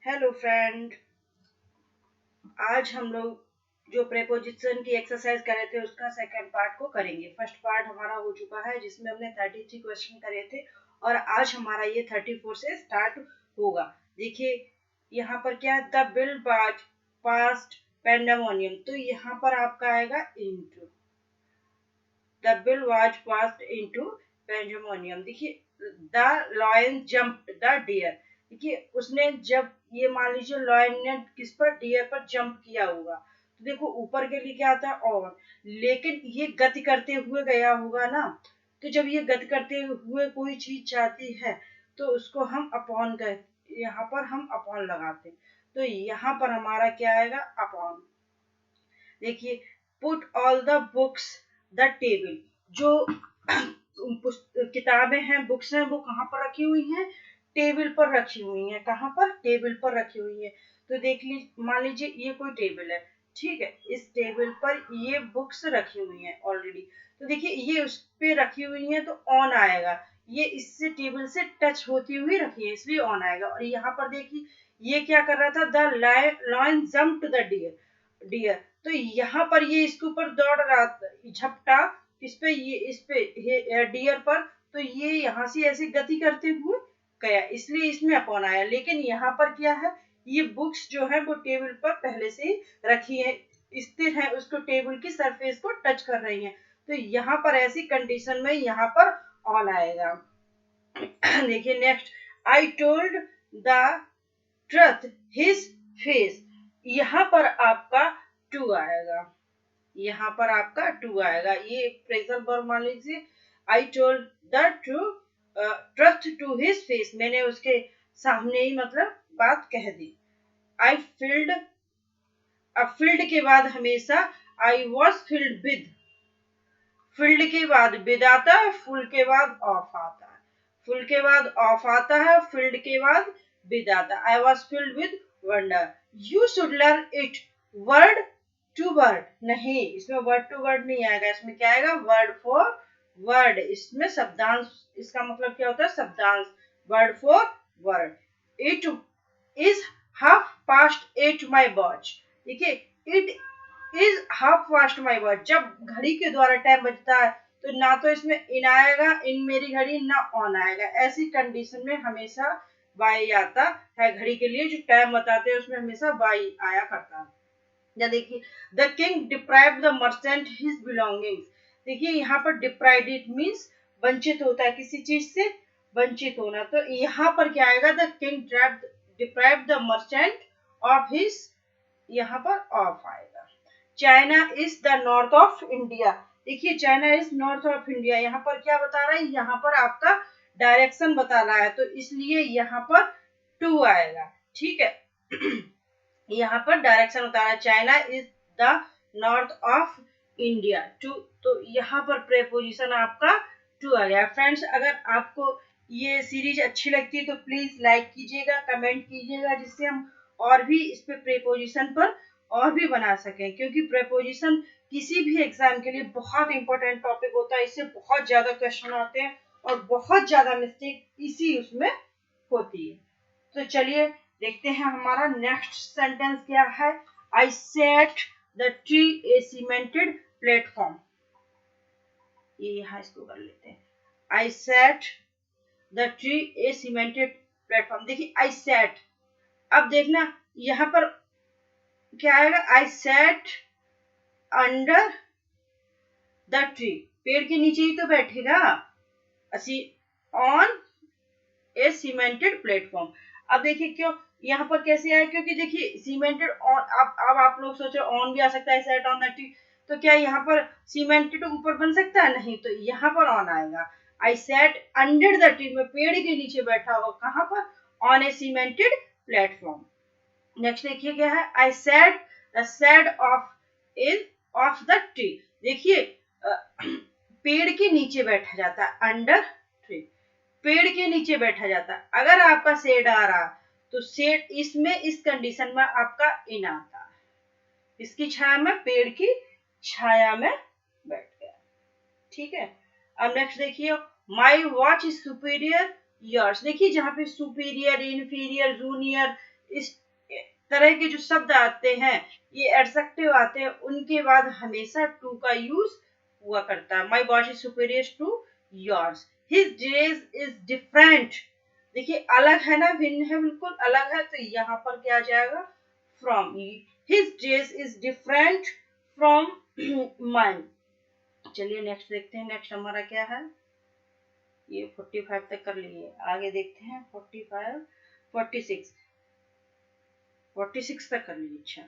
Hello friend. आज हम लोग जो प्रेपोजिशन की एक्सरसाइज कर रहे थे उसका सेकंड पार्ट को करेंगे। फर्स्ट पार्ट हमारा हो चुका है जिसमें हमने 33 क्वेश्चन करे थे और आज हमारा ये 34 से स्टार्ट होगा। देखिए यहाँ पर क्या है, the bill was passed pandemonium, तो यहाँ पर आपका आएगा into. The bill was passed into pandemonium. देखिए the lion jumped the deer. देखिए उसने जब ये मान लीजिए लॉयन ने किस पर, डियर पर जंप किया होगा, तो देखो ऊपर के लिए क्या आता है ऑन, लेकिन ये गति करते हुए गया होगा ना, तो जब ये गति करते हुए कोई चीज जाती है तो उसको हम अपॉन कर, यहाँ पर हम अपॉन लगाते, तो यहाँ पर हमारा क्या आएगा अपॉन। देखिए put all the books the table, जो किताबें हैं, बुक्स हैं, वो कहाँ पर रखी हुई हैं, टेबल पर रखी हुई हैं। कहाँ पर, टेबल पर रखी हुई है। तो देख लीजिए, मान लीजिए ये कोई टेबल है, ठीक है, इस टेबल पर ये बुक्स रखी हुई हैं ऑलरेडी, तो देखिए ये उस पे रखी हुई है तो ऑन आएगा। ये इससे टेबल से टच होती हुई रखी है इसलिए ऑन आएगा। और यहाँ पर देखिए ये क्या कर रहा था, the lion jumped the deer deer, तो यहाँ पर ये इसके ऊपर दौड़ रहा था, झपटा इस पे, ये इस पे डियर पर, तो ये यहाँ से ऐसे गति करते हुए गया इसलिए इसमें अपॉन आया। लेकिन यहाँ पर क्या है, ये बुक्स जो है वो टेबल पर पहले से ही रखी है, स्थिर है, उसको टेबल की सरफेस को टच कर रही है, तो यहाँ पर ऐसी कंडीशन में यहाँ पर ऑन आएगा। देखिए next, I told the truth his face, यहाँ पर आपका टू आएगा, यहाँ पर आपका टू आएगा। ये प्रेजेंट वर्ब मान लीजिए, I told the truth to his face, मैंने उसके सामने ही मतलब बात कह दी। आई फील्ड, अब फील्ड के बाद हमेशा आई वॉज फील्ड विद, फील्ड के बाद विद आता है, फुल के बाद ऑफ आता है, फुल के बाद ऑफ आता है, फील्ड के बाद विद आता है। I was filled with wonder, you should learn it word to word, नहीं इसमें वर्ड टू वर्ड नहीं आएगा, इसमें क्या आएगा, वर्ड फॉर वर्ड, इसमें शब्दांश, इसका मतलब क्या होता है शब्दांश, word for word. It is half past 8 my watch, देखिए it is half past my watch, जब घड़ी के द्वारा टाइम बजता है तो ना तो इसमें इन आएगा, इन मेरी घड़ी, ना ऑन आएगा, ऐसी कंडीशन में हमेशा बाई आता है। घड़ी के लिए जो टाइम बताते हैं उसमें हमेशा बाई आया करता है। या देखिए the king deprived the merchant his belongings, देखिए यहाँ पर डिप्राइव्ड इट मीन्स वंचित होता है, किसी चीज से वंचित होना, तो यहाँ पर क्या आएगा, the king deprived the merchant of his, यहाँ पर ऑफ आएगा। China is the north of India, देखिए China is north of India, यहाँ पर क्या बता रहा है, यहाँ पर आपका डायरेक्शन बता रहा है, तो इसलिए यहाँ पर टू आएगा, ठीक है। यहाँ पर डायरेक्शन बता रहा है, China is the north of India to, तो यहाँ पर प्रेपोजिशन आपका टू आ गया। फ्रेंड्स अगर आपको ये सीरीज अच्छी लगती है तो प्लीज लाइक कीजिएगा, कमेंट कीजिएगा, जिससे हम और भी इस पे प्रेपोजिशन पर और भी बना सकें, क्योंकि प्रेपोजिशन किसी भी एग्जाम के लिए बहुत इंपॉर्टेंट टॉपिक होता है, इससे बहुत ज्यादा क्वेश्चन आते हैं और बहुत ज्यादा मिस्टेक इसी उसमें होती है। तो चलिए देखते हैं हमारा नेक्स्ट सेंटेंस क्या है। I set the tree a cemented platform, ये यहाँ इसको कर लेते हैं। I set the tree a cemented platform, देखिए आई सेट, अब देखना यहाँ पर क्या आएगा, I set under the tree, पेड़ के नीचे ही तो बैठेगा, ऑन ए सीमेंटेड प्लेटफॉर्म। अब देखिए क्यों यहाँ पर कैसे आया, क्योंकि देखिए सीमेंटेड ऑन, अब आप लोग सोचो ऑन भी आ सकता है, सेट ऑन द ट्री, तो क्या यहाँ पर सीमेंटेड ऊपर बन सकता है, नहीं, तो यहाँ पर ऑन आएगा। I set under the tree, में पेड़ के नीचे बैठा हो, कहाँ पर, on a cemented platform. Next देखिए क्या है, I set the shade of the tree, देखिए पेड़ के नीचे बैठा जाता है, अंडर ट्री, पेड़ के नीचे बैठा जाता है। अगर आपका शेड आ रहा तो शेड, इसमें इस कंडीशन में आपका इन आता है, इसकी छाया में, पेड़ की छाया में बैठ गया, ठीक है। अब नेक्स्ट देखिए, my watch is superior yours, देखिए जहाँ पे सुपीरियर, इनफीरियर, जूनियर इस तरह के जो शब्द आते हैं, ये एडजेक्टिव आते हैं, उनके बाद हमेशा टू का यूज हुआ करता है। My boss is superior to yours, his dress is different. देखिए अलग है ना, भिन्न है, बिल्कुल अलग है, तो यहाँ पर क्या आ जाएगा, from. His dress is different from mine. चलिए नेक्स्ट देखते हैं, नेक्स्ट हमारा क्या है, ये 45 तक कर लिए, आगे देखते हैं 45 46 46 तक कर लीजिए। अच्छा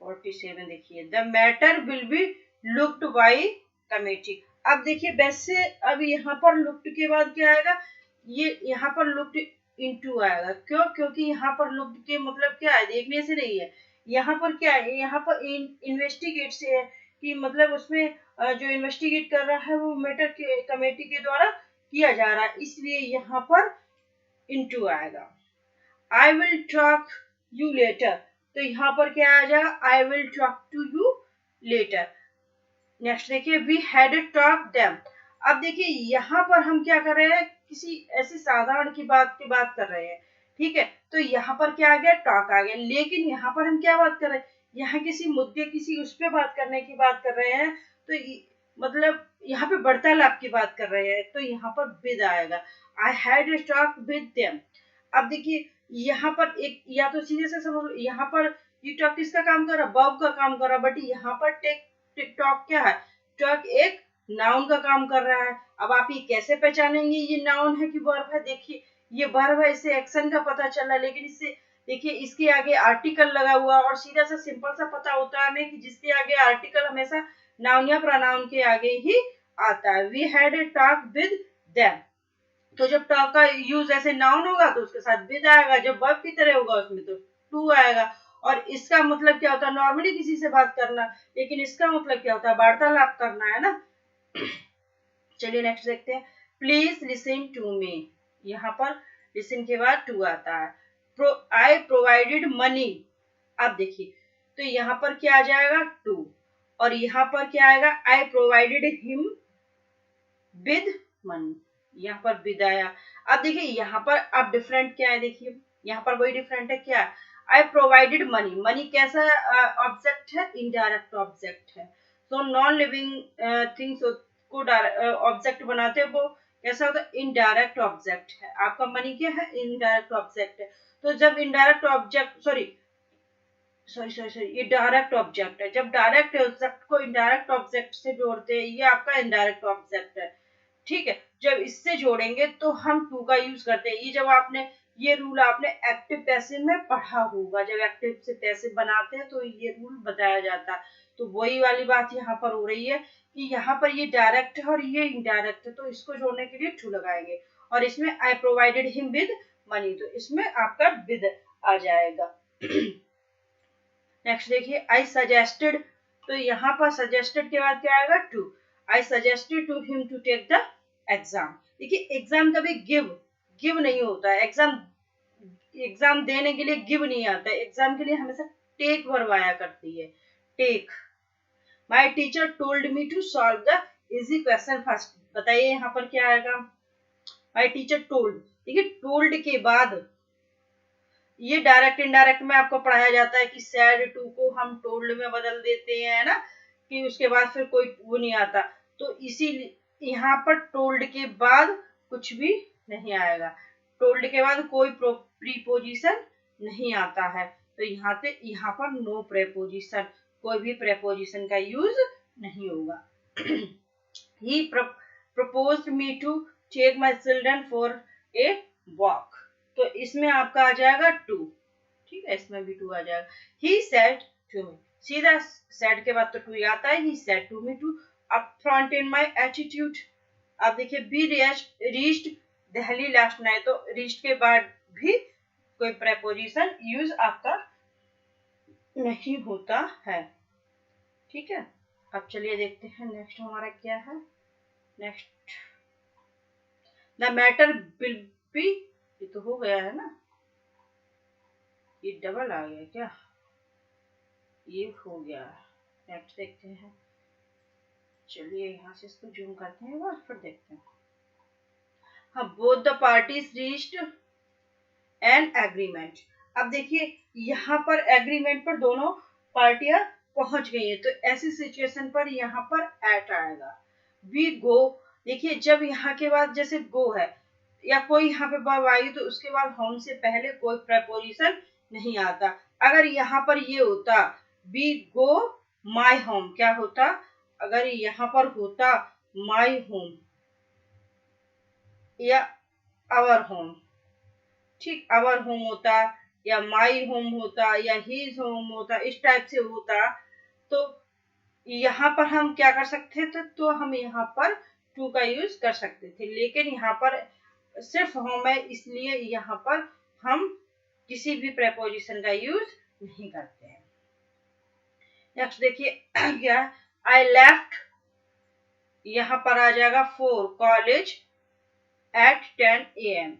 47 देखिए, the matter will be looked by committee. अब देखिए वैसे अब यहाँ पर लुक्ड के बाद क्या आएगा, ये यहाँ पर लुक्ड इनटू आएगा, क्यों, क्योंकि यहाँ पर लुक्ड के मतलब क्या है, देखने से नहीं है, यहाँ पर क्या है, यहाँ पर इन्वेस्टिगेट से है, कि मतलब उसमें जो इन्वेस्टिगेट कर रहा है वो मैटर के कमेटी के द्वारा किया जा रहा है, इसलिए यहाँ पर इनटू आएगा। I will talk you later, तो यहाँ पर क्या आ जाएगा, I will talk to you later. Next देखिए, वी हैड टॉक देम। अब देखिए यहाँ पर हम क्या कर रहे हैं, किसी ऐसी साधारण की बात कर रहे हैं, ठीक है, तो यहाँ पर क्या आ गया, टॉक आ गया, लेकिन यहाँ पर हम क्या बात कर रहे हैं, यहाँ किसी मुद्दे, किसी उस पर बात करने की बात कर रहे हैं, तो मतलब यहाँ पे वार्तालाप की बात कर रहे हैं, तो यहाँ पर विद आएगा। I had talk with them. अब देखिए यहाँ पर एक, या तो सीधे से समझ लो, यहाँ पर ये टॉक किसका काम कर रहा है, वर्ब का काम कर रहा है, बट यहाँ पर टॉक क्या है, टॉक एक नाउन का काम कर रहा है। अब आप ये कैसे पहचानेंगे ये नाउन है कि वर्ब है, देखिए ये वर्ब है, इससे एक्शन का पता चला, लेकिन इससे देखिए इसके आगे आर्टिकल लगा हुआ, और सीधा सा सिंपल सा पता होता है हमें कि जिसके आगे आर्टिकल हमेशा नाउन या प्रोनाउन के आगे ही आता है। We had a talk with them, तो जब टॉक का यूज ऐसे नाउन होगा तो उसके साथ विद आएगा, जब वर्ब की तरह होगा उसमें तो टू आएगा। और इसका मतलब क्या होता है, नॉर्मली किसी से बात करना, लेकिन इसका मतलब क्या होता है, वार्तालाप करना है ना। चलिए नेक्स्ट देखते हैं, प्लीज लिसन टू मी। यहाँ पर लिसन के बाद टू आता है। आई प्रोवाइडेड मनी। अब देखिए तो यहाँ पर क्या आ जाएगा, टू, और यहाँ पर क्या आएगा, आई प्रोवाइडेड हिम विद मनी, यहाँ पर विद आया। अब देखिए यहाँ पर अब डिफरेंट क्या है, देखिए यहाँ पर वही डिफरेंट है, क्या, आई प्रोवाइडेड मनी। मनी कैसा ऑब्जेक्ट है, इनडायरेक्ट ऑब्जेक्ट है, तो नॉन लिविंग थिंग्स को ऑब्जेक्ट बनाते हैं, वो कैसा होता है, इनडायरेक्ट ऑब्जेक्ट है। आपका मनी क्या है, इनडायरेक्ट ऑब्जेक्ट है, तो जब इनडायरेक्ट ऑब्जेक्ट सॉरी ये डायरेक्ट ऑब्जेक्ट है, जब डायरेक्ट ऑब्जेक्ट को इनडायरेक्ट ऑब्जेक्ट से जोड़ते हैं, ये आपका इनडायरेक्ट ऑब्जेक्ट है, ठीक है। जब इससे जोड़ेंगे तो हम टू का यूज करते हैं। ये जब आपने ये रूल आपने एक्टिव पैसिव में पढ़ा होगा, जब एक्टिव से पैसिव बनाते हैं तो ये रूल बताया जाता है। तो वही वाली बात यहाँ पर हो रही है कि यहाँ पर ये डायरेक्ट है और ये इनडायरेक्ट है, तो इसको जोड़ने के लिए टू लगाएंगे, और इसमें आई प्रोवाइडेड हिम विद मनी, तो इसमें आपका विद आ जाएगा। नेक्स्ट देखिए, आई सजेस्टेड, तो यहाँ पर सजेस्टेड के बाद क्या आएगा, to. I suggested to him to take the exam. देखिए एग्जाम कभी गिव नहीं होता है, एग्जाम देने के लिए गिव नहीं आता है, एग्जाम के लिए हमेशा टेक वर्ब आया करती है, take. My teacher told me to solve the easy question first. बताइए यहाँ पर क्या आएगा, माई टीचर टोल्ड। देखिए टोल्ड के बाद ये डायरेक्ट इनडायरेक्ट में आपको पढ़ाया जाता है कि सैड टू को हम टोल्ड में बदल देते हैं ना, कि उसके बाद फिर कोई वो नहीं आता, तो इसीलिए यहाँ पर टोल्ड के बाद कुछ भी नहीं आएगा, टोल्ड के बाद कोई प्रीपोजिशन नहीं आता है, तो यहाँ पर नो प्रेपोजिशन, कोई भी प्रेपोजिशन का यूज नहीं होगा। He proposed me to take my children for a walk, तो इसमें आपका आ जाएगा टू, ठीक है, इसमें भी टू आ जाएगा। ही सेड टू मी, सीधा सेड के बाद तो टू आता है, he said to me to upfront in my attitude. अब देखिए, we reached Delhi last night, तो रीच्ड के बाद भी कोई प्रेपोजिशन यूज आपका नहीं होता है, ठीक है। अब चलिए देखते हैं नेक्स्ट हमारा क्या है, next the matter will be, ये तो हो गया है ना, ये डबल आ गया क्या, ये हो गया। नेक्स्ट देखते हैं, चलिए यहाँ से इसको जूम करते हैं और फिर देखते हैं। हाँ, both the parties reached an agreement. अब देखिए यहाँ पर एग्रीमेंट पर दोनों पार्टियां पहुंच गई हैं, तो ऐसी सिचुएशन पर यहाँ पर एट आएगा। वी गो, देखिए जब यहाँ के बाद जैसे गो है या कोई यहाँ पे वर्ब आई तो उसके बाद होम से पहले कोई प्रेपोजिशन नहीं आता। अगर यहाँ पर ये होता वी गो माई होम, क्या होता? अगर यहाँ पर होता माई होम या आवर होम, ठीक, आवर होम होता या माई होम होता या हीज होम होता, इस टाइप से होता, तो यहाँ पर हम क्या कर सकते थे? तो हम यहाँ पर टू का यूज कर सकते थे, लेकिन यहाँ पर सिर्फ होम है, इसलिए यहाँ पर हम किसी भी प्रेपोजिशन का यूज नहीं करते हैं। नेक्स्ट देखिए क्या, आई लेफ्ट, यहाँ पर आ जाएगा for college at 10 AM।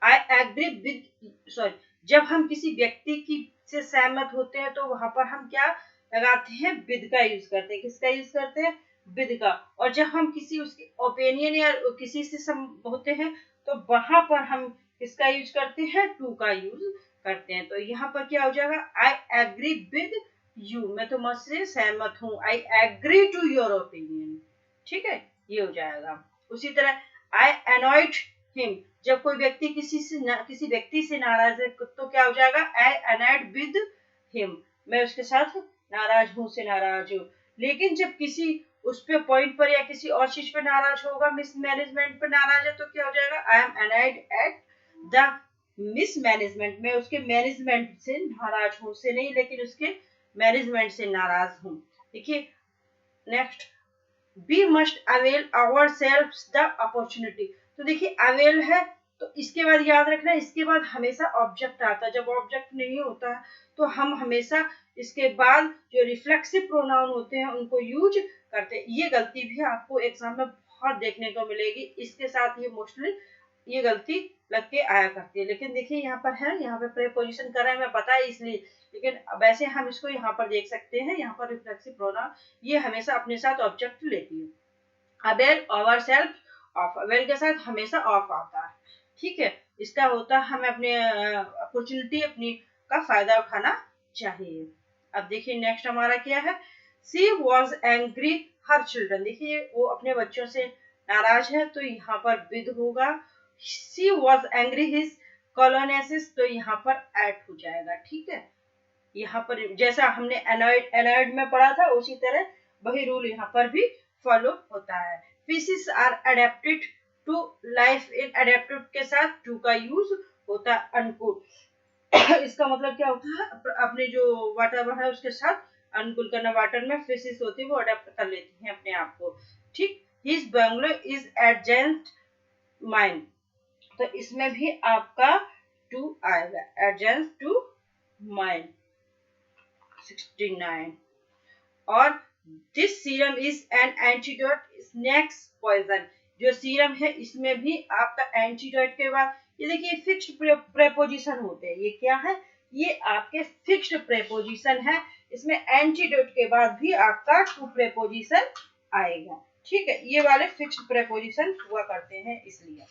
I agree with, sorry, जब हम किसी व्यक्ति की से सहमत होते हैं तो वहां पर हम क्या लगाते हैं? विद का यूज करते हैं। किसका यूज करते हैं? विद का। और जब हम किसी उसकी ओपिनियन या किसी से होते हैं तो वहां पर हम किसका यूज करते हैं? टू का यूज करते हैं। तो यहाँ पर क्या हो जाएगा? आई एग्री विद यू, मैं तुमसे सहमत हूँ। I agree to your opinion, ठीक है, ये हो जाएगा। उसी तरह आई अनॉयड हिम, जब कोई व्यक्ति किसी व्यक्ति से नाराज है तो क्या हो जाएगा? आई अनॉयड विद हिम, मैं उसके साथ नाराज हूँ, से नाराज हूँ। लेकिन जब किसी उस पे पॉइंट पर या किसी और चीज पर नाराज होगा, मिसमैनेजमेंट पर नाराज है, तो क्या हो जाएगा? I am annoyed at the mismanagement, मैं उसके मैनेजमेंट से नाराज हूँ, से नहीं लेकिन उसके मैनेजमेंट से नाराज हूँ। देखिए next, we must avail our self the opportunity, तो देखिए अवेल है तो इसके बाद याद रखना, इसके बाद हमेशा ऑब्जेक्ट आता है। जब ऑब्जेक्ट नहीं होता है तो हम हमेशा इसके बाद जो रिफ्लेक्सिव प्रोनाउन होते हैं उनको यूज करते हैं। ये गलती भी आपको एग्जाम में बहुत देखने को मिलेगी, इसके साथ ये मोस्टली ये गलती लग के आया करती है। लेकिन देखिए यहाँ पर है, यहाँ पे प्रीपोजिशन कर रहे हैं, मैं पता है इसलिए, लेकिन वैसे हम इसको यहाँ पर देख सकते हैं, यहाँ पर रिफ्लेक्सिव प्रोनाउन ये हमेशा अपने साथ ऑब्जेक्ट लेती है। Avail our self of, avail के साथ हमेशा ऑफ आता है, ठीक है, इसका होता है हमें अपने अपॉर्चुनिटी अपनी का फायदा उठाना चाहिए। अब देखिए नेक्स्ट हमारा क्या है, सी वॉज एंग्री हर चिल्ड्रन, देखिए वो अपने बच्चों से नाराज है तो यहाँ पर विद होगा। सी वॉज एंग्री हिज कॉलोनेसिस, तो यहाँ पर एट हो जाएगा, ठीक है। यहाँ पर जैसा हमने एनॉयड में पढ़ा था उसी तरह वही रूल यहाँ पर भी फॉलो होता है। Fishes are adapted to life in, adapted के साथ टू का यूज होता है अनुकूल। इसका मतलब क्या होता है? अपने जो वातावरण है उसके साथ अनुकूल करना। वाटर में फिशेस होती है वो अडेप्ट कर लेती हैं अपने आप को, ठीक। हिज बंगलो इज एडजेंट माइन, तो इसमें भी आपका टू आएगा, एडजेंट टू माइन 69। और this serum is an antidote snakes poison, जो सीरम है इसमें भी आपका एंटीडोट के बाद ये देखिए फिक्स्ड प्रेपोजिशन होते हैं। ये क्या है? ये आपके फिक्स्ड प्रेपोजिशन है, इसमें एंटीडोट के बाद भी आपका टू प्रेपोजिशन आएगा, ठीक है। ये वाले फिक्स्ड प्रेपोजिशन हुआ करते हैं इसलिए,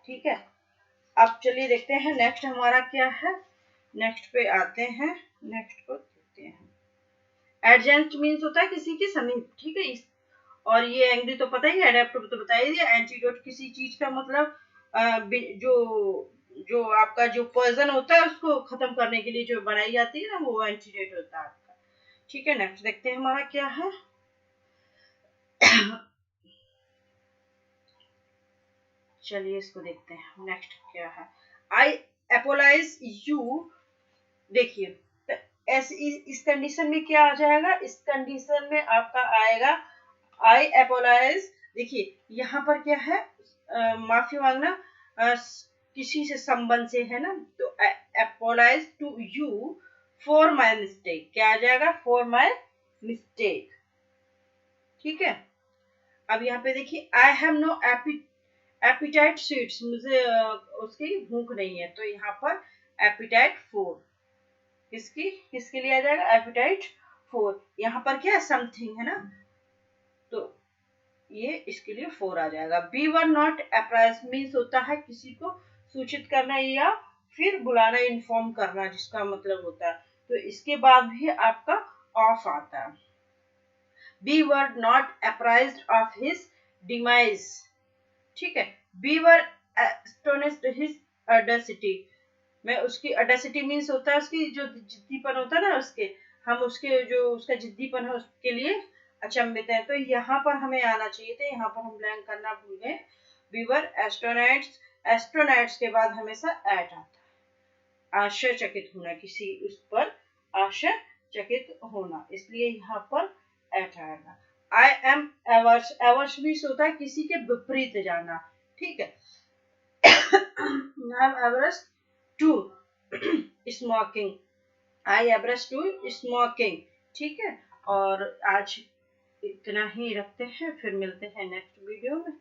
ठीक है। अब चलिए देखते हैं नेक्स्ट हमारा क्या है, नेक्स्ट पे आते हैं, नेक्स्ट को देखते हैं। एडजेंट मीन्स होता है किसी के समीप, ठीक है। और ये एंग्री तो पता ही है, अडेप्ट तो बता ही दिया। एंटीडोट किसी चीज का मतलब जो जो आपका जो पॉइजन होता है उसको खत्म करने के लिए जो बनाई जाती है ना, वो एंटीडोट होता है आपका, ठीक है। नेक्स्ट देखते हैं हमारा क्या है। चलिए इसको देखते हैं नेक्स्ट क्या है। आई अपोलाइज यू, देखिए ऐसे इस कंडीशन में क्या आ जाएगा? इस कंडीशन में आपका आएगा आई अपोलाइज, देखिए यहाँ पर क्या है, माफी मांगना किसी से संबंध से है ना, तो apologize to you for my mistake, क्या आ जाएगा? फॉर माई मिस्टेक, ठीक है। अब यहाँ पे देखिए I have no appetite sweets, मुझे उसकी भूख नहीं है, तो यहाँ पर एपिटाइट फॉर किसकी किसके लिए आ जाएगा? एपिटाइट फॉर, यहाँ पर क्या है? समथिंग है ना, तो ये इसके लिए फोर आ जाएगा। We were not apprised means होता है किसी को सूचित करना या फिर बुलाना, इन्फॉर्म करना जिसका मतलब होता है, तो इसके बाद भी आपका ऑफ आता है। We were not apprised of his demise, ठीक है। We were astonished his audacity, मैं उसकी audacity मीन्स होता है उसकी जो जिद्दीपन होता है ना, उसके हम उसके जो उसका जिद्दीपन है उसके लिए अचंभित है। तो यहाँ पर हमें आना चाहिए था, यहाँ पर हम ब्लैंक करना भूल गए। We were astonished, एस्ट्रोनाइट्स के बाद हमेशा एट आता है, आश्चर्यचकित होना, किसी उस पर आश्चर्यचकित होना, इसलिए यहाँ पर एट आएगा। आई एम एवर्स, एवर्स भी होता है किसी के विपरीत जाना, ठीक है। I am averse to smoking, I averse to smoking, ठीक है। और आज इतना ही रखते हैं, फिर मिलते हैं नेक्स्ट वीडियो में।